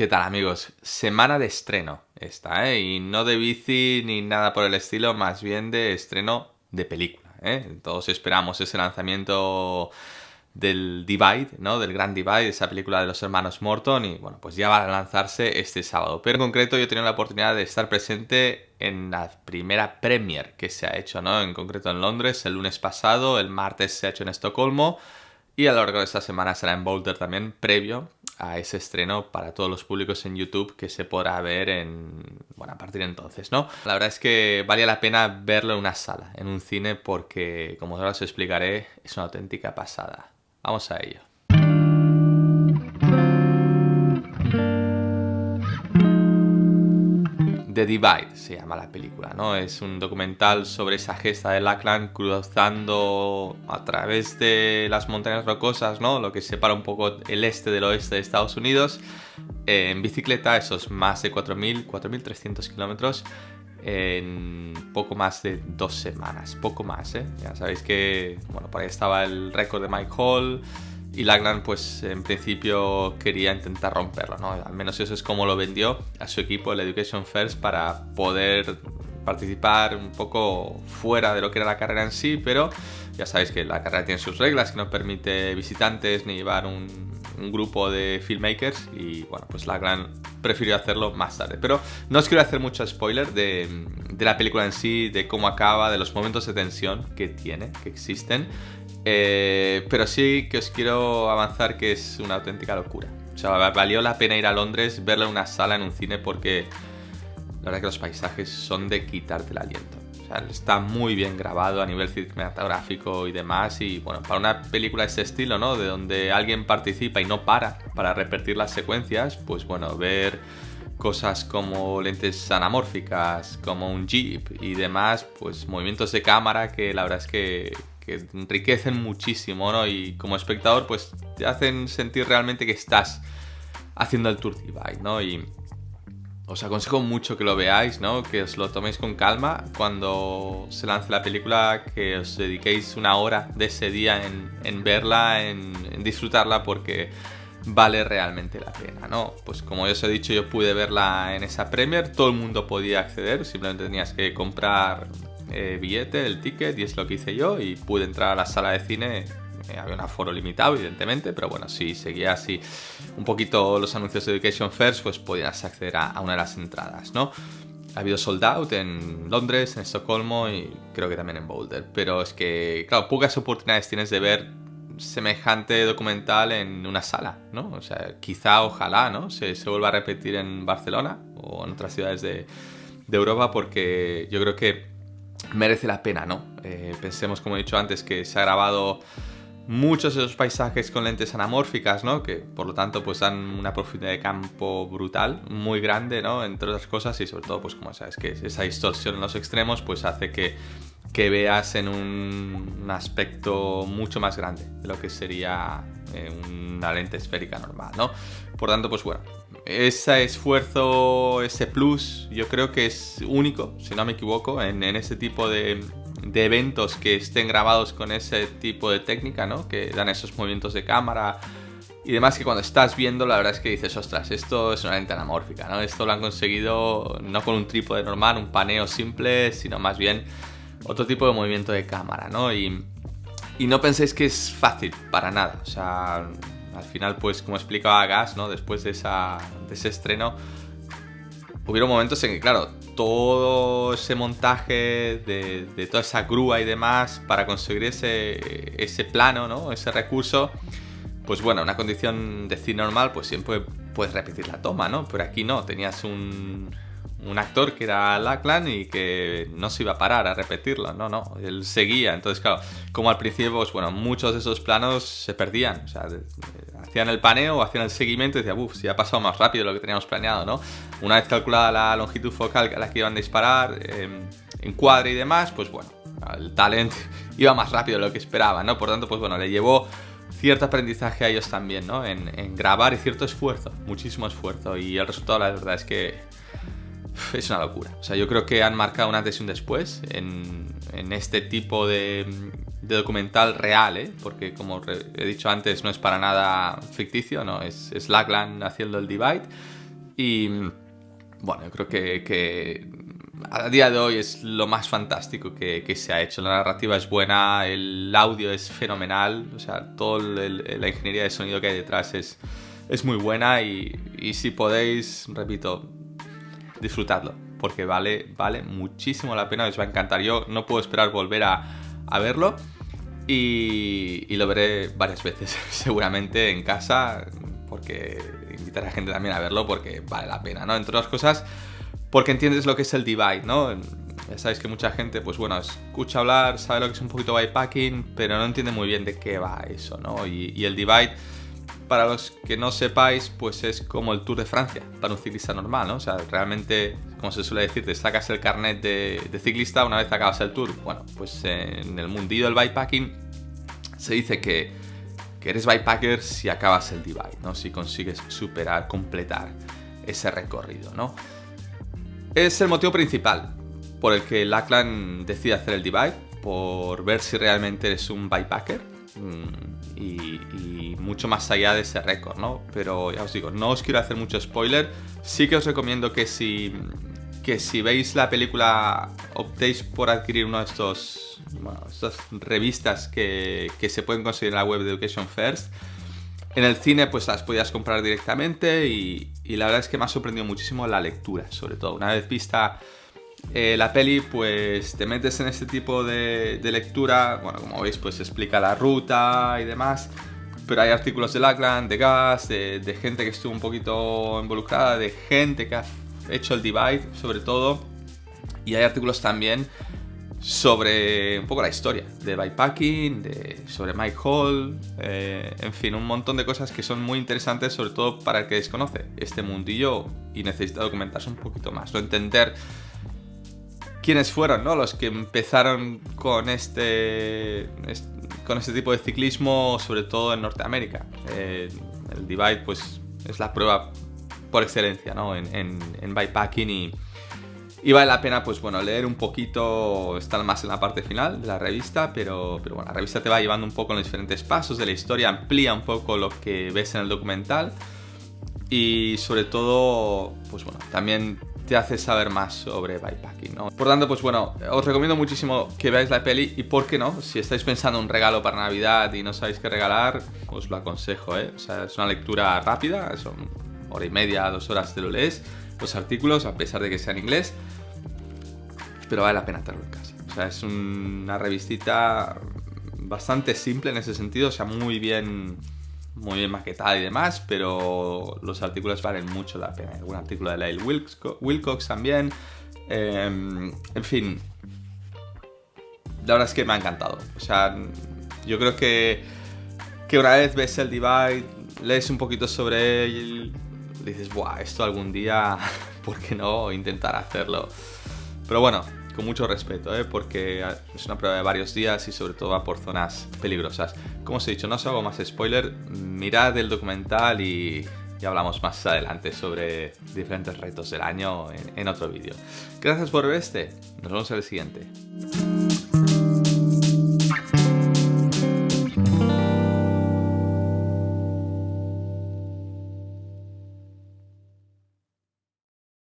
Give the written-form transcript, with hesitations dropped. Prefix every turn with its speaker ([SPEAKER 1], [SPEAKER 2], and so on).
[SPEAKER 1] ¿Qué tal, amigos? Semana de estreno esta, ¿eh? Y no de bici ni nada por el estilo, más bien de estreno de película, ¿eh? Todos esperamos ese lanzamiento del Divide, ¿no? Del Gran Divide, esa película de los hermanos Morton, y bueno, pues ya va a lanzarse este sábado. Pero en concreto yo he tenido la oportunidad de estar presente en la primera premiere que se ha hecho, ¿no? En concreto en Londres el lunes pasado, el martes se ha hecho en Estocolmo y a lo largo de esta semana será en Boulder también, previo a ese estreno para todos los públicos en YouTube que se podrá ver a partir de entonces, ¿no? La verdad es que valía la pena verlo en una sala, en un cine, porque, como ahora os explicaré, es una auténtica pasada. Vamos a ello. The Divide se llama la película, ¿no? Es un documental sobre esa gesta de Lachlan cruzando a través de las montañas rocosas, ¿no? Lo que separa un poco el este del oeste de Estados Unidos, en bicicleta, esos más de 4.300 kilómetros, en poco más de 2 semanas, poco más, ¿eh? Ya sabéis que, bueno, por ahí estaba el récord de Mike Hall, y Lachlan, pues en principio quería intentar romperlo, ¿no? Al menos eso es como lo vendió a su equipo, el Education First, para poder participar un poco fuera de lo que era la carrera en sí, pero ya sabéis que la carrera tiene sus reglas, que no permite visitantes ni llevar un grupo de filmmakers, y bueno, pues Lachlan prefirió hacerlo más tarde. Pero no os quiero hacer mucho spoiler de la película en sí, de cómo acaba, de los momentos de tensión que tiene, que existen. Pero sí que os quiero avanzar que es una auténtica locura. O sea, valió la pena ir a Londres, verla en una sala, en un cine, porque la verdad que los paisajes son de quitarte el aliento. O sea, está muy bien grabado a nivel cinematográfico y demás. Y bueno, para una película de ese estilo, ¿no? De donde alguien participa y no para repetir las secuencias, pues bueno, ver cosas como lentes anamórficas, como un jeep y demás, pues movimientos de cámara que la verdad es que enriquecen muchísimo, ¿no? Y como espectador, pues te hacen sentir realmente que estás haciendo el Tour Divide, ¿no? Y os aconsejo mucho que lo veáis, ¿no? Que os lo toméis con calma cuando se lance la película, que os dediquéis una hora de ese día en verla, en disfrutarla, porque vale realmente la pena, ¿no? Pues como ya os he dicho, yo pude verla en esa premiere, todo el mundo podía acceder, simplemente tenías que comprar billete, el ticket, y es lo que hice yo, y pude entrar a la sala de cine. Había un aforo limitado, evidentemente, pero bueno, si seguías así un poquito los anuncios de Education First, pues podías acceder a una de las entradas, ¿no? Ha habido sold out en Londres, en Estocolmo y creo que también en Boulder, pero es que, claro, pocas oportunidades tienes de ver semejante documental en una sala, ¿no? O sea, quizá, ojalá, ¿no? Se vuelva a repetir en Barcelona o en otras ciudades de Europa, porque yo creo que merece la pena, ¿no? Pensemos, como he dicho antes, que se ha grabado muchos de esos paisajes con lentes anamórficas, ¿no? Que por lo tanto pues dan una profundidad de campo brutal, muy grande, ¿no? Entre otras cosas, y sobre todo, pues como sabes, que esa distorsión en los extremos pues hace que veas en un aspecto mucho más grande de lo que sería una lente esférica normal, ¿no? Por tanto, pues bueno, ese esfuerzo, ese plus, yo creo que es único, si no me equivoco, en ese tipo de eventos que estén grabados con ese tipo de técnica, ¿no? Que dan esos movimientos de cámara y demás, que cuando estás viendo, la verdad es que dices, ostras, esto es una lente anamórfica, ¿no? Esto lo han conseguido no con un trípode normal, un paneo simple, sino más bien otro tipo de movimiento de cámara, ¿no? Y no penséis que es fácil, para nada. O sea, al final, pues como explicaba Gas, ¿no? Después de ese estreno, hubieron momentos en que, claro, todo ese montaje de toda esa grúa y demás para conseguir ese plano, ¿no? Ese recurso, pues bueno, una condición de cine normal, pues siempre puedes repetir la toma, ¿no? Pero aquí no, tenías un actor que era Lachlan y que no se iba a parar a repetirlo, no, él seguía. Entonces, claro, como al principio, pues bueno, muchos de esos planos se perdían, o sea, hacían el paneo, hacían el seguimiento y decían, uff, si ha pasado más rápido de lo que teníamos planeado, ¿no? Una vez calculada la longitud focal a la que iban a disparar, encuadre y demás, pues bueno, el talent iba más rápido de lo que esperaban, ¿no? Por tanto, pues bueno, le llevó cierto aprendizaje a ellos también, ¿no? En grabar, y cierto esfuerzo, muchísimo esfuerzo, y el resultado, la verdad es que es una locura. O sea, yo creo que han marcado un antes y un después en este tipo de documental real, ¿eh? Porque como he dicho antes, no es para nada ficticio, ¿no? Es Lachlan haciendo el Divide. Y bueno, yo creo que a día de hoy es lo más fantástico que se ha hecho. La narrativa es buena, el audio es fenomenal, o sea, toda la ingeniería de sonido que hay detrás es muy buena y si podéis, repito, disfrutadlo, porque vale muchísimo la pena, os va a encantar. Yo no puedo esperar volver a verlo y lo veré varias veces, seguramente en casa, porque invitaré a gente también a verlo porque vale la pena, ¿no? Entre otras cosas, porque entiendes lo que es el Divide, ¿no? Ya sabéis que mucha gente, pues bueno, escucha hablar, sabe lo que es un poquito bikepacking, pero no entiende muy bien de qué va eso, ¿no? Y el Divide, para los que no sepáis, pues es como el Tour de Francia para un ciclista normal, ¿no? O sea, realmente, como se suele decir, te sacas el carnet de ciclista una vez acabas el Tour. Bueno, pues en el mundillo del bikepacking se dice que eres bikepacker si acabas el Divide, ¿no? Si consigues superar, completar ese recorrido, ¿no? Es el motivo principal por el que Lachlan decide hacer el Divide, por ver si realmente eres un bikepacker y mucho más allá de ese récord, ¿no? Pero ya os digo, no os quiero hacer mucho spoiler. Sí que os recomiendo que si veis la película optéis por adquirir uno de estas revistas que se pueden conseguir en la web de Education First. En el cine pues las podías comprar directamente y la verdad es que me ha sorprendido muchísimo la lectura, sobre todo. Una vez vista la peli, pues te metes en este tipo de lectura. Bueno, como veis, pues explica la ruta y demás, pero hay artículos de Lachlan, de Gus, de gente que estuvo un poquito involucrada, de gente que ha hecho el Divide, sobre todo, y hay artículos también sobre un poco la historia de bikepacking, sobre Mike Hall, en fin, un montón de cosas que son muy interesantes, sobre todo para el que desconoce este mundillo y necesita documentarse un poquito más, no entender quiénes fueron, ¿no? Los que empezaron con este tipo de ciclismo, sobre todo en Norteamérica. El Divide, pues, es la prueba por excelencia, ¿no? En bikepacking y vale la pena, pues bueno, leer un poquito, estar más en la parte final de la revista, pero bueno, la revista te va llevando un poco en los diferentes pasos de la historia, amplía un poco lo que ves en el documental y sobre todo, pues bueno, también te hace saber más sobre bikepacking, ¿no? Por tanto, pues bueno, os recomiendo muchísimo que veáis la peli y por qué no, si estáis pensando en un regalo para Navidad y no sabéis qué regalar, os lo aconsejo, ¿eh? O sea, es una lectura rápida, son hora y media, 2 horas te lo lees, los artículos, a pesar de que sea en inglés, pero vale la pena tenerlo en casa. O sea, es una revistita bastante simple en ese sentido, o sea, muy bien maquetada y demás, pero los artículos valen mucho la pena. Algún artículo de Lael Wilcox también. En fin, la verdad es que me ha encantado. O sea, yo creo que una vez ves el Divide, lees un poquito sobre él, dices, ¡buah! Esto algún día, ¿por qué no intentar hacerlo? Pero bueno, con mucho respeto, porque es una prueba de varios días y sobre todo va por zonas peligrosas. Como os he dicho, no os hago más spoiler, mirad el documental y hablamos más adelante sobre diferentes retos del año en otro vídeo. Gracias por ver nos vemos en el siguiente.